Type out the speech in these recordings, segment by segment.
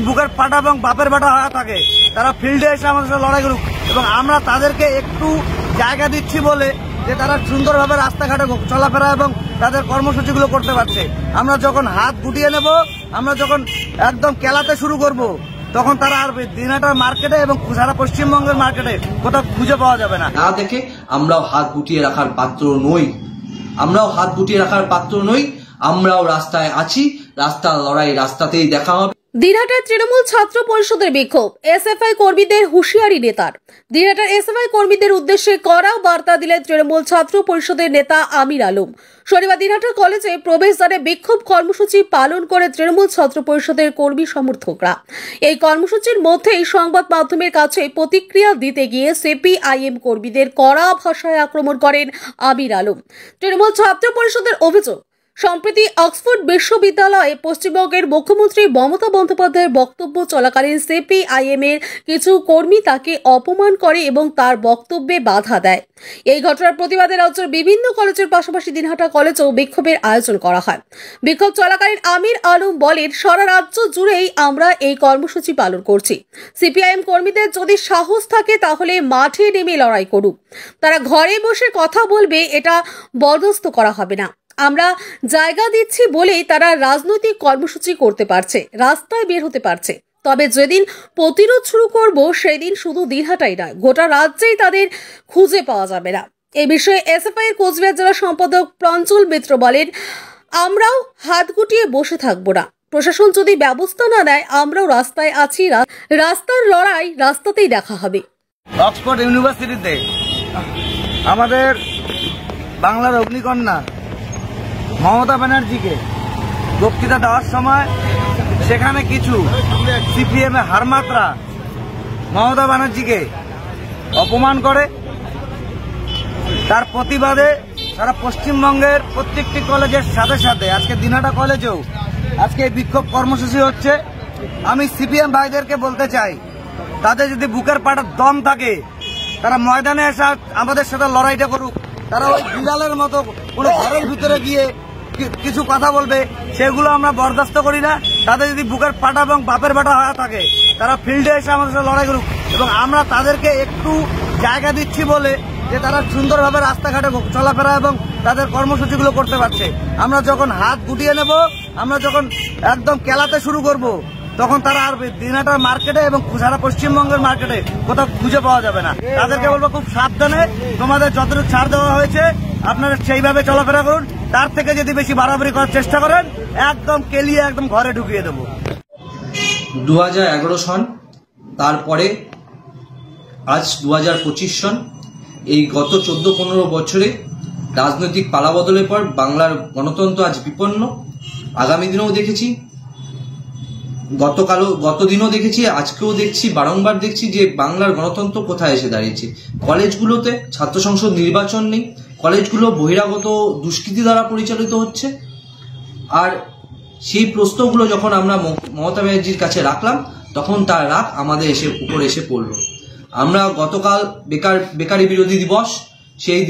বুকের পাটা এবং বাপের বাটা হয়ে থাকে তারা ফিল্ডে এসে আমাদের সাথে লড়াই করুক, এবং আমরা তাদেরকে একটু জায়গা দিচ্ছি বলে যে তারা সুন্দরভাবে রাস্তাঘাটে চলাফেরা এবং তাদের কর্মসূচিগুলো করতে পারছে। আমরা যখন হাত গুটিয়ে নেব, আমরা যখন একদম কেলাতে শুরু করব, তখন তারা আর দিনহাটার মার্কেটে এবং সারা পশ্চিমবঙ্গের মার্কেটে কোথাও খুঁজে পাওয়া যাবে না। না দেখে আমরাও হাত গুটিয়ে রাখার পাত্র নই, আমরাও রাস্তায় আছি, রাস্তার লড়াই রাস্তাতেই দেখা হবে। দিনহাটার তৃণমূল ছাত্র পরিষদের বিক্ষোভ, এসএফআই কর্মীদের হুঁশিয়ারি নেতার। দিনহাটার এসএফআই কর্মীদের উদ্দেশ্যে কড়া বার্তা দিলেন তৃণমূল ছাত্র পরিষদের নেতা আমির আলম। শনিবার দিনহাটা কলেজে প্রবেশদ্বারে বিক্ষোভ কর্মসূচি পালন করে তৃণমূল ছাত্র পরিষদের কর্মী সমর্থকরা। এই কর্মসূচির মধ্যেই সংবাদ মাধ্যমের কাছে প্রতিক্রিয়া দিতে গিয়ে সিপিআইএম কর্মীদের কড়া ভাষায় আক্রমণ করেন আমির আলম। তৃণমূল ছাত্র পরিষদের অভিযোগ, সম্প্রতি অক্সফোর্ড বিশ্ববিদ্যালয়ে পশ্চিমবঙ্গের মুখ্যমন্ত্রী মমতা বন্দ্যোপাধ্যায়ের বক্তব্য চলাকালীন সিপিআইএম এর কিছু কর্মী তাকে অপমান করে এবং তার বক্তব্যে বাধা দেয়। এই ঘটনার প্রতিবাদে রাজ্যের বিভিন্ন কলেজের পাশাপাশি দিনহাটা কলেজেও বিক্ষোভের আয়োজন করা হয়। বিক্ষোভ চলাকালীন আমির আলম বলেন, সারা রাজ্য জুড়েই আমরা এই কর্মসূচি পালন করছি। সিপিআইএম কর্মীদের যদি সাহস থাকে তাহলে মাঠে নেমে লড়াই করুক। তারা ঘরে বসে কথা বলবে, এটা বরদাস্ত করা হবে না। আমরা জায়গা দিচ্ছি বলেই তারা রাজনৈতিক কর্মসূচি করতে পারছে, রাস্তায় বের হতে পারছে। তবে যেদিন প্রতিরোধ শুরু করব সেদিন শুধু দিনহাটাই নয়, গোটা রাজ্যেই তাদের খুঁজে পাওয়া যাবে না। এই বিষয়ে এসএফআই এর কোচবিহার জেলা সম্পাদক প্রঞ্চল মিত্র বলেন, আমরাও হাত গুটিয়ে বসে থাকবো না। প্রশাসন যদি ব্যবস্থা না নেয় আমরাও রাস্তায় আছি, রাস্তার লড়াই রাস্তাতেই দেখা হবে। অক্সফোর্ড ইউনিভার্সিটিতে আমাদের বাংলার অগ্নিকন্যা মমতা ব্যানার্জিকে বক্তৃতা দেওয়ার সময় সেখানে কিছু সিপিএম এর হারমাত্রা মমতা ব্যানার্জিকে অপমান করে। তার প্রতিবাদে সারা পশ্চিমবঙ্গের প্রত্যেকটি কলেজের সাথে সাথে আজকে দিনহাটা কলেজেও আজকে বিক্ষোভ কর্মসূচি হচ্ছে। আমি সিপিএম ভাইদেরকে বলতে চাই, তাদের যদি বুকের পাটার দম থাকে তারা ময়দানে এসে আমাদের সাথে লড়াইটা করুক। তারা ওই বিড়ালের মতো কোনো ঘরের ভিতরে গিয়ে কিছু কথা বলবে, সেগুলো আমরা বরদাস্ত করি না। তাদের যদি বুকের পাটা এবং বাপের বাটা হয়ে থাকে তারা ফিল্ডে এসে আমাদের সাথে লড়াই করুক, এবং আমরা তাদেরকে একটু জায়গা দিচ্ছি বলে যে তারা সুন্দরভাবে রাস্তাঘাটে চলাফেরা এবং তাদের কর্মসূচিগুলো করতে পারছে। আমরা যখন হাত গুটিয়ে নেব, আমরা যখন একদম কেলাতে শুরু করব, তখন তারা আর দিনহাটার মার্কেটে এবং সারা পশ্চিমবঙ্গের মার্কেটে কোথাও খুঁজে পাওয়া যাবে না। তাদেরকে বলবো, খুব সাবধানে, তোমাদের যতটুকু ছাড় দেওয়া হয়েছে আপনারা সেইভাবে চলাফেরা করুন। তার থেকে যদি বেশি বাড়াবাড়ি করার চেষ্টা করেন একদম কেলিয়ে একদম ঘরে ঢুকিয়ে দেবো। 2011 সন, তারপরে আজ 2025 সন। এই গত 14-15 বছরে রাজনৈতিক পালাবদলের পর বাংলার গণতন্ত্র আজ বিপন্ন। আগামী দিনেও দেখেছি, গত দিনও দেখেছি, আজকেও দেখছি, বারংবার দেখছি যে বাংলার গণতন্ত্র কোথায় এসে দাঁড়িয়েছে। কলেজগুলোতে ছাত্র সংসদ নির্বাচন নেই, কলেজগুলো বহিরাগত দুষ্কৃতি দ্বারা পরিচালিত হচ্ছে। আর সেই প্রশ্নগুলো যখন আমরা মমতা ব্যানার্জির কাছে রাখলাম, তখন তার রাগ আমাদের উপরে এসে পড়ল। আমরা গতকাল বেকারি বিরোধী দিবস, সেই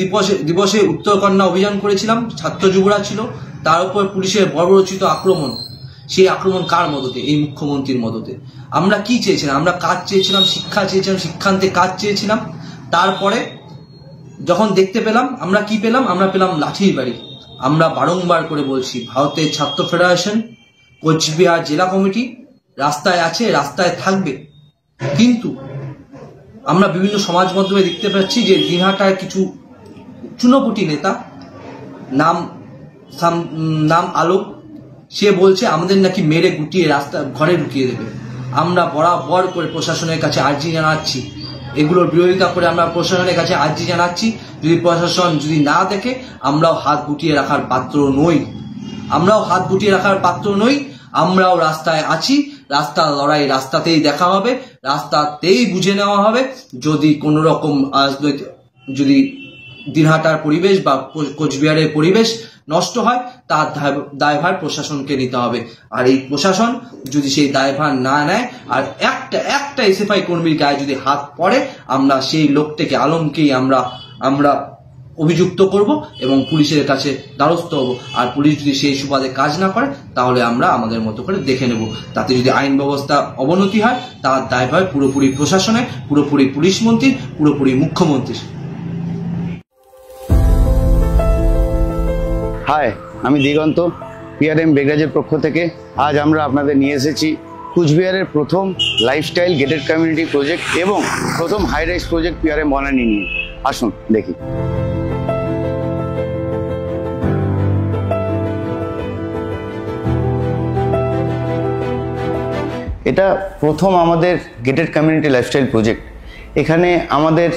দিবসে উত্তরকন্যা অভিযান করেছিলাম, ছাত্র যুবরা ছিল, তার উপর পুলিশের বর্বরোচিত আক্রমণ। সেই আক্রমণ কার মদতে? এই মুখ্যমন্ত্রীর মদতে। আমরা কি চেয়েছিলাম? আমরা কাজ চেয়েছিলাম, শিক্ষা চেয়েছিলাম, শিক্ষান্তে কাজ চেয়েছিলাম। তারপরে যখন দেখতে পেলাম, আমরা কি পেলাম? আমরা পেলাম লাঠির বাড়ি। আমরা বারংবার করে বলছি, ভারতের ছাত্র ফেডারেশন, কোচবিহার জেলা কমিটি রাস্তায় আছে, রাস্তায় থাকবে। কিন্তু আমরা বিভিন্ন সমাজ মাধ্যমে দেখতে পাচ্ছি যে দিনহাটার কিছু চুনোপুটি নেতা, নাম আলোক, সে বলছে আমাদের নাকি মেরে গুটিয়ে রাস্তা ঘরে ঢুকিয়ে দেবে। আমরা বরাবর করে প্রশাসনের কাছে আর্জি জানাচ্ছি, এগুলোর বিরোধিতা করে আমরা প্রশাসনের কাছে আর্জি জানাচ্ছি। যদি প্রশাসন যদি না দেখে, আমরাও হাত গুটিয়ে রাখার পাত্র নই, আমরাও রাস্তায় আছি, রাস্তার লড়াই রাস্তাতেই দেখা হবে, রাস্তাতেই বুঝে নেওয়া হবে। যদি কোন রকম যদি দিনহাটার পরিবেশ বা কোচবিহারের পরিবেশ নষ্ট হয়, তার দায়ভার প্রশাসনকে নিতে হবে। আর এই প্রশাসন যদি সেই দায়ভার না নেয়, আর একটা এসএফআই কর্মীর গায়ে যদি হাত পড়ে, আমরা সেই লোকটাকে, আলমকেই আমরা অভিযুক্ত করব এবং পুলিশের কাছে দ্বারস্থ হব। আর পুলিশ যদি সেই সুবাদে কাজ না করে তাহলে আমরা আমাদের মতো করে দেখে নেব। তাতে যদি আইন ব্যবস্থা অবনতি হয় তার দায়ভার পুরোপুরি প্রশাসনের, পুরোপুরি পুলিশ মন্ত্রীর, পুরোপুরি মুখ্যমন্ত্রীর। হাই, আমি দিগন্ত, পিআরএম বেগরাজের পক্ষ থেকে আজ আমরা আপনাদের নিয়ে এসেছি কুচবিহারের প্রথম লাইফস্টাইল গেটেড কমিউনিটি প্রজেক্ট এবং প্রথম high rise project PRM Banani নিয়ে। আসুন দেখি। এটা প্রথম আমাদের গেটেড কমিউনিটি লাইফস্টাইল প্রজেক্ট। এখানে আমাদের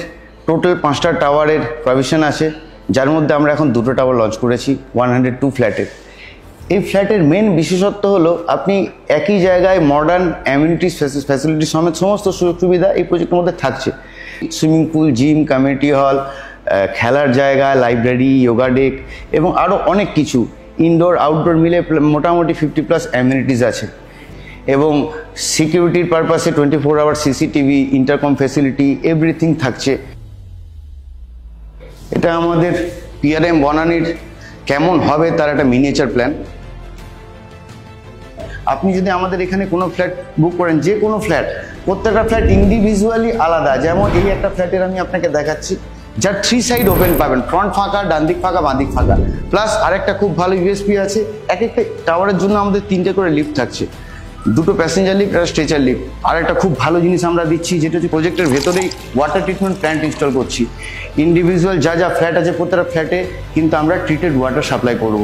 টোটাল 5টা টাওয়ারের প্রভিশন আছে, যার মধ্যে আমরা এখন 2টো টাওয়ার লঞ্চ করেছি 102 ফ্ল্যাটের। এই ফ্ল্যাটের মেন বিশেষত্ব হলো আপনি একই জায়গায় মডার্ন অ্যামিনিটিস ফ্যাসিলিটি সমেত সমস্ত সুযোগ সুবিধা এই প্রজেক্টের মধ্যে থাকছে। Swimming pool, gym, community hall, খেলার জায়গা, লাইব্রেরি, যোগা ডেক এবং আরও অনেক কিছু ইনডোর আউটডোর মিলে মোটামুটি 50+ অ্যামিনিটিস আছে। এবং সিকিউরিটির পারপাসে 24 hour CCTV, intercom facility, everything থাকছে। এটা আমাদের পিআরএম বনানীর কেমন হবে তার একটা মিনিয়েচার প্ল্যান। আপনি যদি আমাদের এখানে কোনো ফ্ল্যাট বুক করেন, যে কোনো ফ্ল্যাট, প্রত্যেকটা ফ্ল্যাট ইন্ডিভিজুয়ালি আলাদা। যেমন এই একটা ফ্ল্যাটের আমি আপনাকে দেখাচ্ছি, যার 3 সাইড ওপেন পাবেন, ফ্রন্ট ফাঁকা, ডান দিক ফাঁকা, বাঁ দিক ফাঁকা। প্লাস আরেকটা খুব ভালো ইউএসপি আছে, এক একটা টাওয়ারের জন্য আমাদের 3টে করে লিফট থাকছে, 2টো প্যাসেঞ্জার লিফট আর স্ট্রেচার লিফট। আর একটা খুব ভালো জিনিস আমরা দিচ্ছি, যেটা হচ্ছে প্রজেক্টের ভেতরেই ওয়াটার ট্রিটমেন্ট প্ল্যান্ট ইনস্টল করছি। ইন্ডিভিজুয়াল যা যা ফ্ল্যাট আছে প্রত্যেকটা ফ্ল্যাটে কিন্তু আমরা ট্রিটেড ওয়াটার সাপ্লাই করব।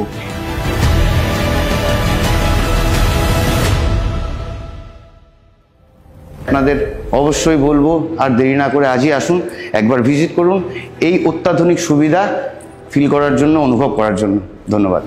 আপনাদের অবশ্যই বলবো, আর দেরি না করে আজই আসুন, একবার ভিজিট করুন এই অত্যাধুনিক সুবিধা ফিল করার জন্য, অনুভব করার জন্য। ধন্যবাদ।